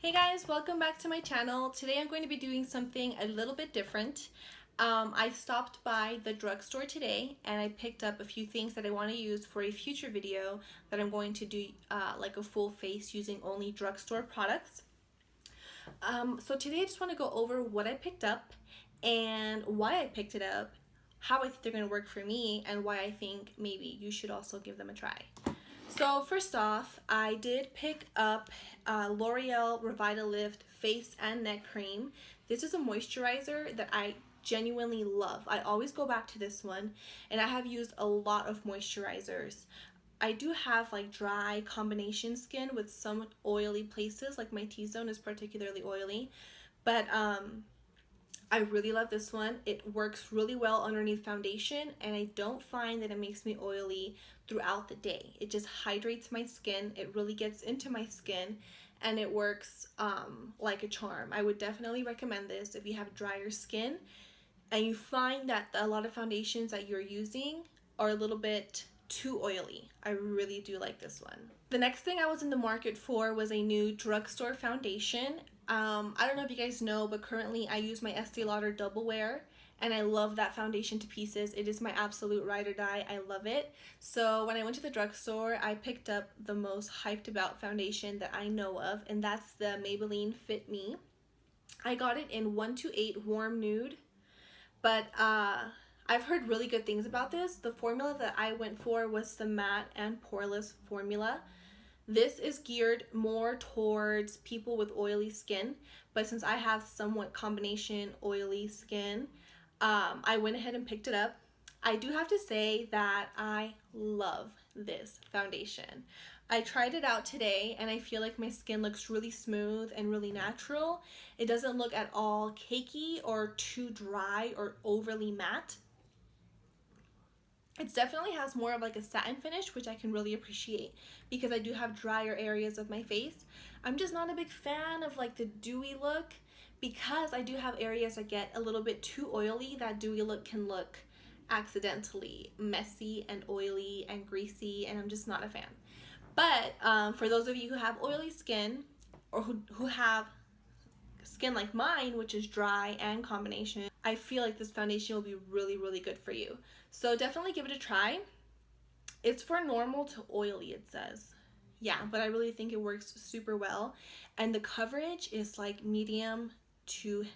Hey guys, welcome back to my channel. Today I'm going to be doing something a little bit different. I stopped by the drugstore today and I picked up a few things that I want to use for a future video that I'm going to do like a full face using only drugstore products. So today I just want to go over what I picked up and why I picked it up, how I think they're going to work for me, and why I think maybe you should also give them a try. So first off, I did pick up L'Oreal Revitalift Face and Neck Cream. This is a moisturizer that I genuinely love. I always go back to this one, and I have used a lot of moisturizers. I do have like dry combination skin with some oily places, like my T-zone is particularly oily, but I really love this one. It works really well underneath foundation, and I don't find that it makes me oily throughout the day. It just hydrates my skin. It really gets into my skin, and it works like a charm. I would definitely recommend this if you have drier skin and you find that a lot of foundations that you're using are a little bit too oily. I really do like this one. The next thing I was in the market for was a new drugstore foundation. I don't know if you guys know, but currently I use my Estee Lauder Double Wear, and I love that foundation to pieces. It is my absolute ride or die. I love it. So when I went to the drugstore, I picked up the most hyped about foundation that I know of, and that's the Maybelline Fit Me. I got it in 128 Warm Nude, but I've heard really good things about this. The formula that I went for was the matte and poreless formula. This is geared more towards people with oily skin, but since I have somewhat combination oily skin, I went ahead and picked it up. I do have to say that I love this foundation. I tried it out today and I feel like my skin looks really smooth and really natural. It doesn't look at all cakey or too dry or overly matte. It definitely has more of like a satin finish, which I can really appreciate because I do have drier areas of my face. I'm just not a big fan of like the dewy look because I do have areas that get a little bit too oily. That dewy look can look accidentally messy and oily and greasy, and I'm just not a fan. But for those of you who have oily skin or who have skin like mine, which is dry and combination, I feel like this foundation will be really, really good for you. So definitely give it a try. It's for normal to oily, it says. Yeah, but I really think it works super well. And the coverage is like medium to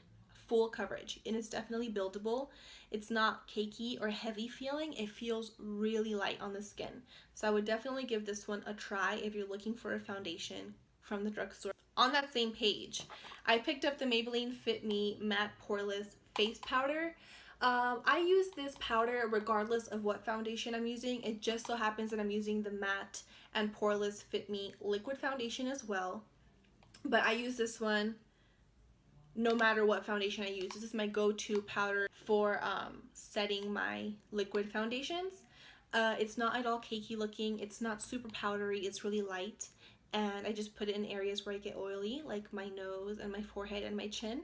full coverage, and it's definitely buildable. It's not cakey or heavy feeling. It feels really light on the skin. So I would definitely give this one a try if you're looking for a foundation from the drugstore. On that same page, I picked up the Maybelline Fit Me Matte Poreless Face Powder. I use this powder regardless of what foundation I'm using. It just so happens that I'm using the matte and poreless Fit Me liquid foundation as well. But I use this one no matter what foundation I use. This is my go-to powder for setting my liquid foundations. It's not at all cakey looking. It's not super powdery. It's really light. And I just put it in areas where I get oily, like my nose and my forehead and my chin.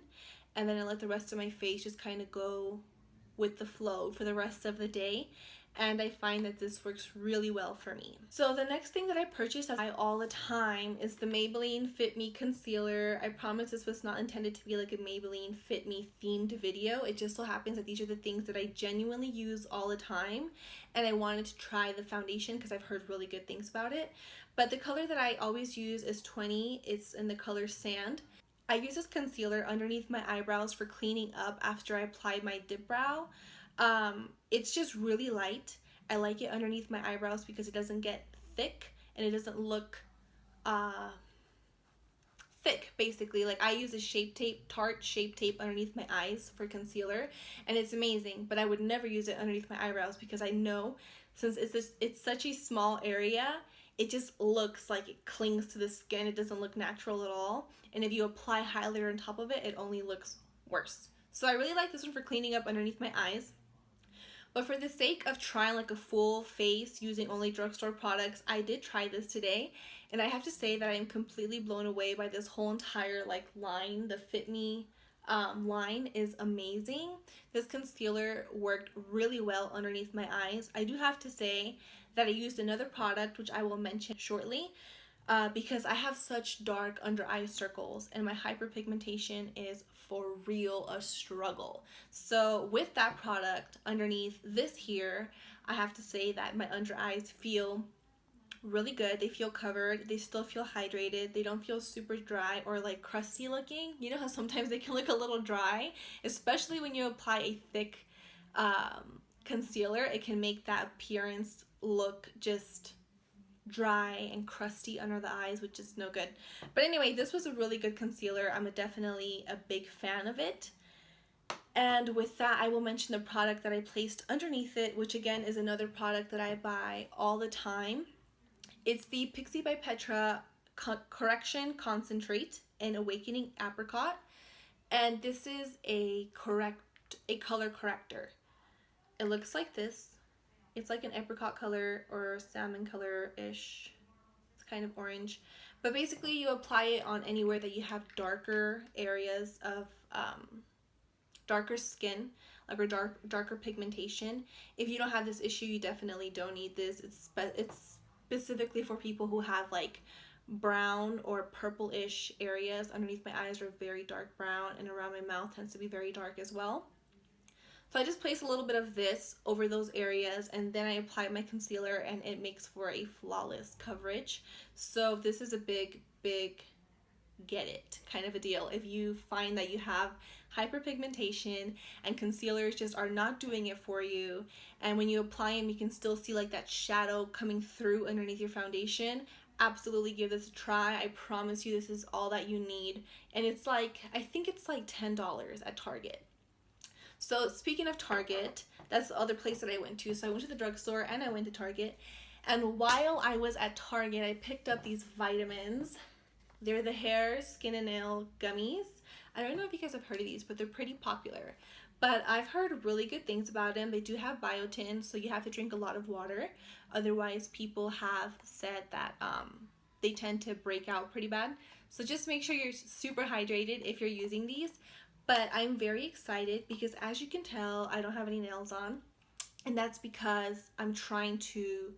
And then I let the rest of my face just kind of go with the flow for the rest of the day, and I find that this works really well for me. So the next thing that I purchase all the time is the Maybelline Fit Me Concealer. I promise this was not intended to be like a Maybelline Fit Me themed video. It just so happens that these are the things that I genuinely use all the time, and I wanted to try the foundation because I've heard really good things about it. But the color that I always use is 20. It's in the color Sand. I use this concealer underneath my eyebrows for cleaning up after I apply my dip brow. It's just really light. I like it underneath my eyebrows because it doesn't get thick and it doesn't look thick, basically. Like I use a Shape Tape, Tarte Shape Tape underneath my eyes for concealer, and it's amazing, but I would never use it underneath my eyebrows because I know since it's such a small area, it just looks like it clings to the skin. It doesn't look natural at all. And if you apply highlighter on top of it, it only looks worse. So I really like this one for cleaning up underneath my eyes. But for the sake of trying like a full face using only drugstore products, I did try this today. And I have to say that I am completely blown away by this whole entire like line. The Fit Me line is amazing. This concealer worked really well underneath my eyes. I do have to say that I used another product, which I will mention shortly, because I have such dark under eye circles and my hyperpigmentation is for real a struggle. So with that product underneath this here, I have to say that my under eyes feel really good. They feel covered. They still feel hydrated. They don't feel super dry or like crusty looking. You know how sometimes they can look a little dry, especially when you apply a thick concealer. It can make that appearance look just dry and crusty under the eyes, which is no good. But anyway, this was a really good concealer. I'm definitely a big fan of it. And with that, I will mention the product that I placed underneath it, which again is another product that I buy all the time. It's the Pixi by Petra Correction Concentrate in Awakening Apricot. And this is a color corrector. It looks like this. It's like an apricot color or salmon color-ish. It's kind of orange. But basically you apply it on anywhere that you have darker areas of darker skin, like or darker pigmentation. If you don't have this issue, you definitely don't need this. It's specifically for people who have like brown or purple-ish areas. Underneath my eyes are very dark brown, and around my mouth tends to be very dark as well. So I just place a little bit of this over those areas, and then I apply my concealer, and it makes for a flawless coverage. So this is a big get it kind of a deal. If you find that you have hyperpigmentation and concealers just are not doing it for you, and when you apply them you can still see like that shadow coming through underneath your foundation, absolutely give this a try. I promise you this is all that you need. And it's like, I think it's like $10 at Target. So speaking of Target, that's the other place that I went to. So I went to the drugstore and I went to Target. And while I was at Target, I picked up these vitamins. They're the hair, skin, and nail gummies. I don't know if you guys have heard of these, but they're pretty popular. But I've heard really good things about them. They do have biotin, so you have to drink a lot of water. Otherwise, people have said that they tend to break out pretty bad. So just make sure you're super hydrated if you're using these. But I'm very excited because, as you can tell, I don't have any nails on. And that's because I'm trying to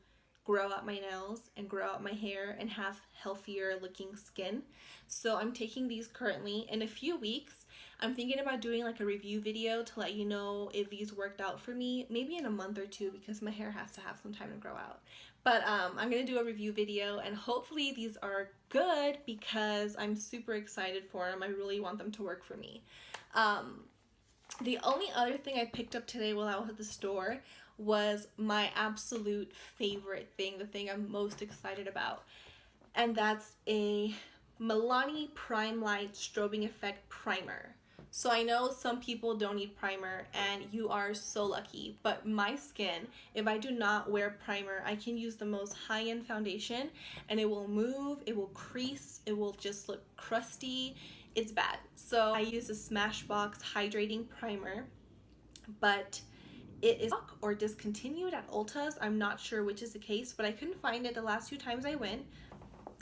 grow out my nails and grow out my hair and have healthier looking skin. So I'm taking these currently. In a few weeks, I'm thinking about doing like a review video to let you know if these worked out for me, maybe in a month or two, because my hair has to have some time to grow out. But I'm going to do a review video, and hopefully these are good because I'm super excited for them. I really want them to work for me. The only other thing I picked up today while I was at the store was my absolute favorite thing, the thing I'm most excited about. And that's a Milani Prime Light Strobing Effect Primer. So I know some people don't need primer, and you are so lucky, but my skin, if I do not wear primer, I can use the most high-end foundation and it will move, it will crease, it will just look crusty. It's bad. So I use a Smashbox Hydrating Primer, but it is stock or discontinued at Ulta's. I'm not sure which is the case, but I couldn't find it the last few times I went.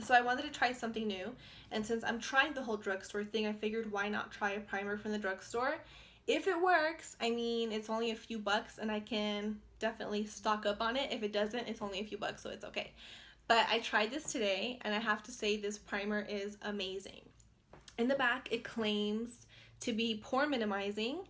So I wanted to try something new, and since I'm trying the whole drugstore thing, I figured why not try a primer from the drugstore. If it works, I mean, it's only a few bucks and I can definitely stock up on it. If it doesn't, it's only a few bucks, so it's okay. But I tried this today, and I have to say this primer is amazing. In the back, it claims to be pore minimizing,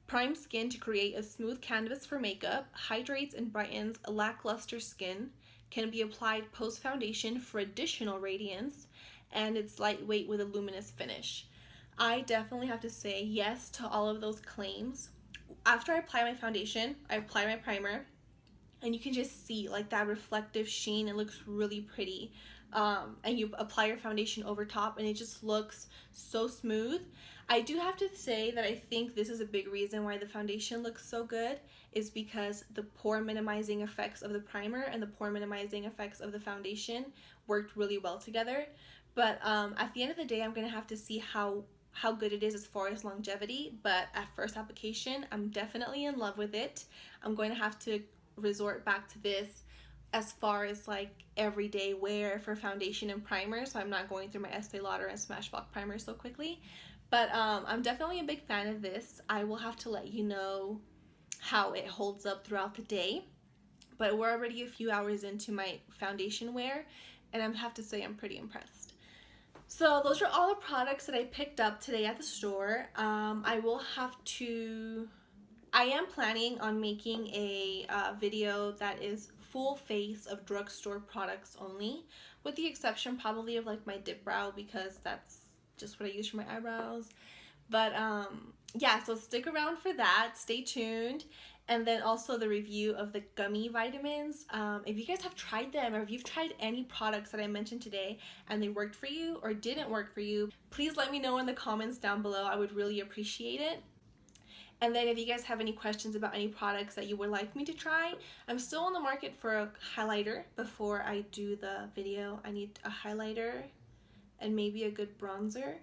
primes skin to create a smooth canvas for makeup, hydrates and brightens lackluster skin, can be applied post-foundation for additional radiance, and it's lightweight with a luminous finish. I definitely have to say yes to all of those claims. After I apply my foundation, I apply my primer, and you can just see like that reflective sheen. It looks really pretty. And you apply your foundation over top and it just looks so smooth. I do have to say that I think this is a big reason why the foundation looks so good, is because the pore minimizing effects of the primer and the pore minimizing effects of the foundation worked really well together. But at the end of the day, I'm going to have to see how good it is as far as longevity. But at first application, I'm definitely in love with it. I'm going to have to resort back to this as far as like everyday wear for foundation and primer, so I'm not going through my Estee Lauder and Smashbox primer so quickly. But I'm definitely a big fan of this. I will have to let you know how it holds up throughout the day. But we're already a few hours into my foundation wear, and I have to say I'm pretty impressed. So those are all the products that I picked up today at the store. I am planning on making a video that is full face of drugstore products only, with the exception probably of like my dip brow, because that's just what I use for my eyebrows. But yeah, so stick around for that. Stay tuned. And then also the review of the gummy vitamins. If you guys have tried them, or if you've tried any products that I mentioned today and they worked for you or didn't work for you, please let me know in the comments down below. I would really appreciate it. And then if you guys have any questions about any products that you would like me to try, I'm still on the market for a highlighter. Before I do the video, I need a highlighter and maybe a good bronzer.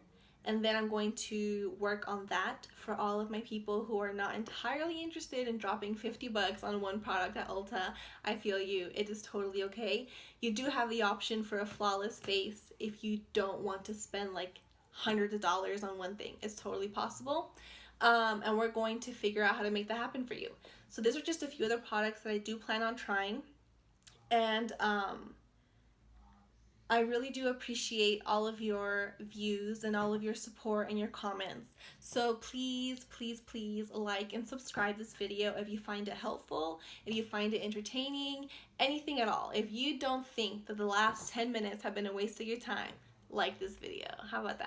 And then I'm going to work on that for all of my people who are not entirely interested in dropping 50 bucks on one product at Ulta. I feel you. It is totally okay. You do have the option for a flawless face if you don't want to spend like hundreds of dollars on one thing. It's totally possible. And we're going to figure out how to make that happen for you. So these are just a few other products that I do plan on trying. And I really do appreciate all of your views and all of your support and your comments. So please, please, please like and subscribe this video if you find it helpful, if you find it entertaining, anything at all. If you don't think that the last 10 minutes have been a waste of your time, like this video. How about that?